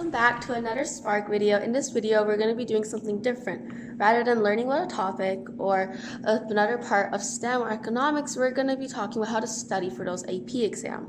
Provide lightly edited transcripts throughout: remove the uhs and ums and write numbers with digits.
welcome back to another Spark video. In this video, we're going to be doing something different. Rather than learning about a topic or another part of STEM or economics, we're going to be talking about how to study for those AP exams.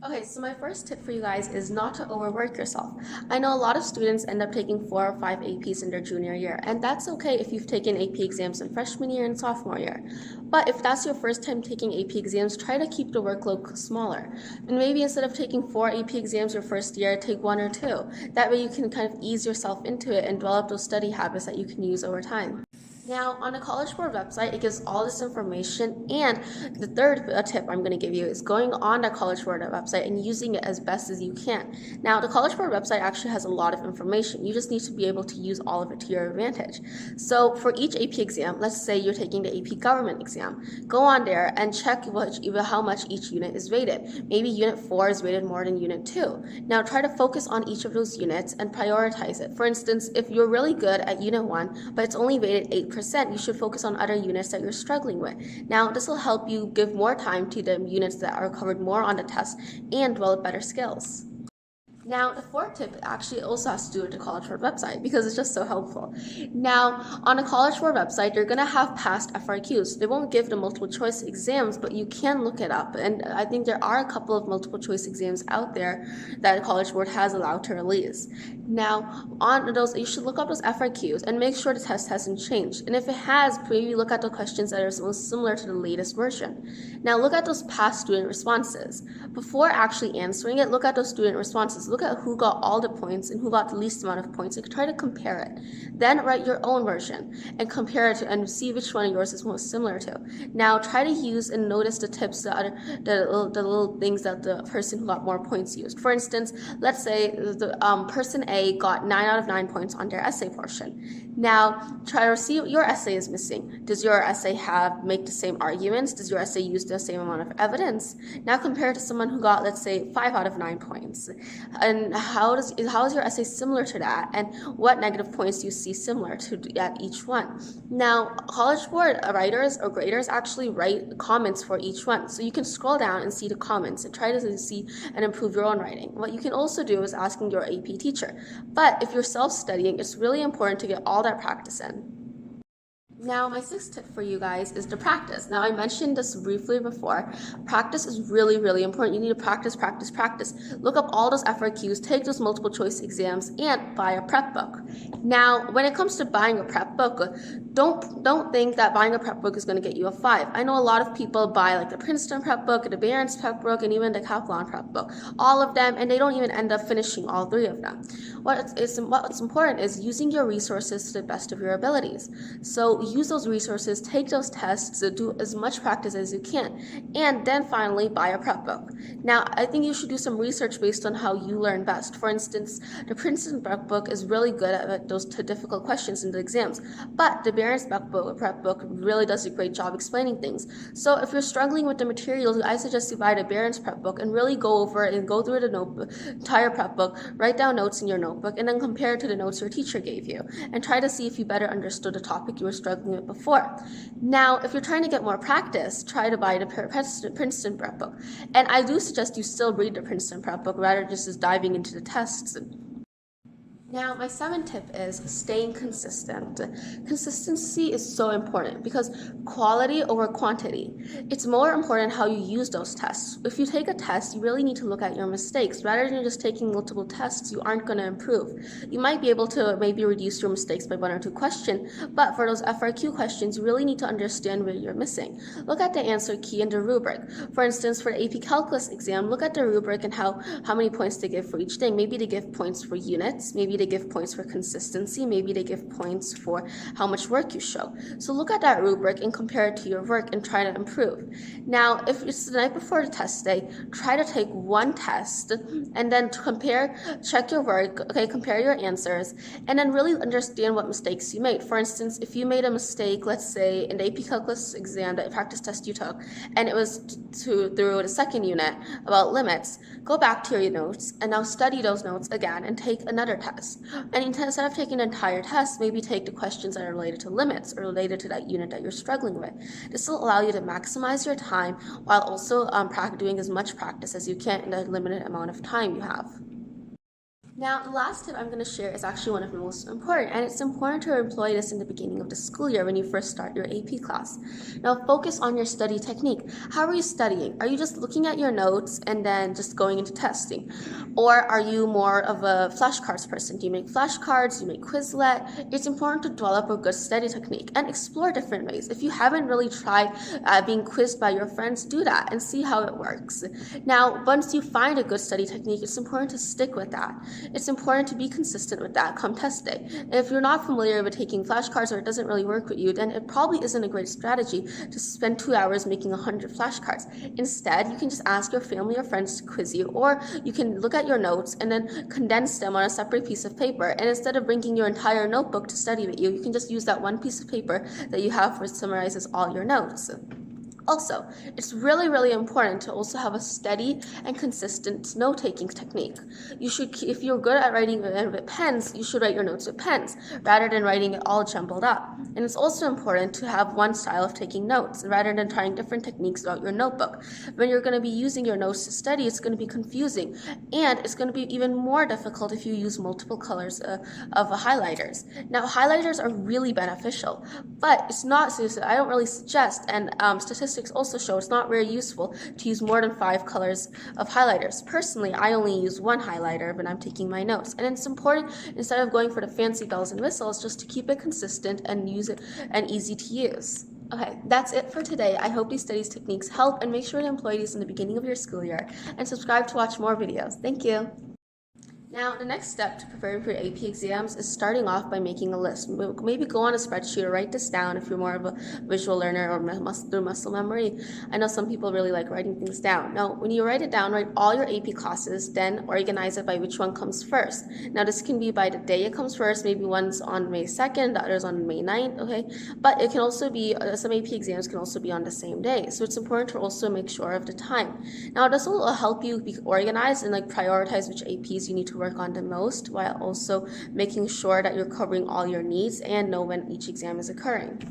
Okay, so my first tip for you guys is not to overwork yourself. I know a lot of students end up taking 4 or 5 APs in their junior year, and that's okay if you've taken AP exams in freshman year and sophomore year. But if that's your first time taking AP exams, try to keep the workload smaller. And maybe instead of taking 4 AP exams your first year, take 1 or 2. That way you can kind of ease yourself into it and develop those study habits that you can use over time. Now, on the College Board website, it gives all this information, and the third tip I'm going to give you is going on the College Board website and using it as best as you can. Now, the College Board website actually has a lot of information. You just need to be able to use all of it to your advantage. So for each AP exam, let's say you're taking the AP Government exam, go on there and check how much each unit is rated. Maybe Unit 4 is rated more than Unit 2. Now, try to focus on each of those units and prioritize it. For instance, if you're really good at Unit 1, but it's only rated 8%, you should focus on other units that you're struggling with. Now, this will help you give more time to the units that are covered more on the test and develop better skills. Now, the fourth tip actually also has to do with the College Board website because it's just so helpful. Now, on the College Board website, you're going to have past FRQs. They won't give the multiple choice exams, but you can look it up. And I think there are a couple of multiple choice exams out there that the College Board has allowed to release. Now, on those, you should look up those FRQs and make sure the test hasn't changed. And if it has, maybe look at the questions that are most similar to the latest version. Now, look at those past student responses. Before actually answering it, look at those student responses. Look at who got all the points and who got the least amount of points and try to compare it. Then write your own version and compare it to and see which one of yours is most similar to. Now try to use and notice the tips, the little things that the person who got more points used. For instance, let's say the person A got 9 out of 9 points on their essay portion. Now try to see what your essay is missing. Does your essay make the same arguments? Does your essay use the same amount of evidence? Now compare it to someone who got, let's say, 5 out of 9 points. And how is your essay similar to that? And what negative points do you see similar to at each one? Now, College Board writers or graders actually write comments for each one. So you can scroll down and see the comments and try to see and improve your own writing. What you can also do is asking your AP teacher. But if you're self-studying, it's really important to get all that practice in. Now, my sixth tip for you guys is to practice. Now, I mentioned this briefly before. Practice is really, really important. You need to practice, practice, practice. Look up all those FRQs, take those multiple choice exams, and buy a prep book. Now, when it comes to buying a prep book, don't think that buying a prep book is going to get you a 5. I know a lot of people buy like the Princeton prep book, the Barron's prep book, and even the Kaplan prep book. All of them, and they don't even end up finishing all 3 of them. What's important is using your resources to the best of your abilities. So use those resources, take those tests, do as much practice as you can, and then finally buy a prep book. Now, I think you should do some research based on how you learn best. For instance, the Princeton prep book is really good at those 2 difficult questions in the exams, but the Barron's prep book really does a great job explaining things. So if you're struggling with the materials, I suggest you buy the Barron's prep book and really go over it and go through the entire prep book, write down notes in your notebook, and then compare it to the notes your teacher gave you, and try to see if you better understood the topic you were struggling with before. Now, if you're trying to get more practice, try to buy the Princeton prep book. And I do suggest you still read the Princeton prep book rather than just diving into the tests. Now, my 7th tip is staying consistent. Consistency is so important because quality over quantity. It's more important how you use those tests. If you take a test, you really need to look at your mistakes. Rather than just taking multiple tests, you aren't going to improve. You might be able to maybe reduce your mistakes by 1 or 2 questions, but for those FRQ questions, you really need to understand where you're missing. Look at the answer key and the rubric. For instance, for the AP Calculus exam, look at the rubric and how many points they give for each thing. Maybe they give points for units, maybe they give points for consistency, maybe they give points for how much work you show. So look at that rubric and compare it to your work and try to improve. Now, if it's the night before the test day, try to take 1 test and then check your work, compare your answers, and then really understand what mistakes you made. For instance, if you made a mistake, let's say in the AP Calculus exam, the practice test you took, and it was through the 2nd unit about limits, go back to your notes and now study those notes again and take another test. And instead of taking the entire test, maybe take the questions that are related to limits or related to that unit that you're struggling with. This will allow you to maximize your time while also doing as much practice as you can in the limited amount of time you have. Now, the last tip I'm going to share is actually one of the most important, and it's important to employ this in the beginning of the school year when you first start your AP class. Now, focus on your study technique. How are you studying? Are you just looking at your notes and then just going into testing? Or are you more of a flashcards person? Do you make flashcards? Do you make Quizlet? It's important to develop a good study technique and explore different ways. If you haven't really tried being quizzed by your friends, do that and see how it works. Now, once you find a good study technique, it's important to stick with that. It's important to be consistent with that come test day. If you're not familiar with taking flashcards or it doesn't really work with you, then it probably isn't a great strategy to spend 2 hours making 100 flashcards. Instead, you can just ask your family or friends to quiz you, or you can look at your notes and then condense them on a separate piece of paper. And instead of bringing your entire notebook to study with you, you can just use that one piece of paper that you have which summarizes all your notes. Also, it's really, really important to also have a steady and consistent note-taking technique. If you're good at writing with pens, you should write your notes with pens rather than writing it all jumbled up. And it's also important to have one style of taking notes rather than trying different techniques throughout your notebook. When you're going to be using your notes to study, it's going to be confusing, and it's going to be even more difficult if you use multiple colors of highlighters. Now, highlighters are really beneficial, but it's not. I don't really suggest, and statistics also show it's not very useful to use more than 5 colors of highlighters. Personally, I only use one highlighter when I'm taking my notes, and it's important, instead of going for the fancy bells and whistles, just to keep it consistent and use it and easy to use. Okay, that's it for today. I hope these studies techniques help, and make sure to employ these in the beginning of your school year, and subscribe to watch more videos. Thank you. Now, the next step to preparing for your AP exams is starting off by making a list. Maybe go on a spreadsheet or write this down if you're more of a visual learner or through muscle memory. I know some people really like writing things down. Now, when you write it down, write all your AP classes, then organize it by which one comes first. Now, this can be by the day it comes first. Maybe one's on May 2nd, the other's on May 9th, okay? But it can also be, some AP exams can also be on the same day. So it's important to also make sure of the time. Now, this will help you be organized and prioritize which APs you need to work on the most, while also making sure that you're covering all your needs and know when each exam is occurring.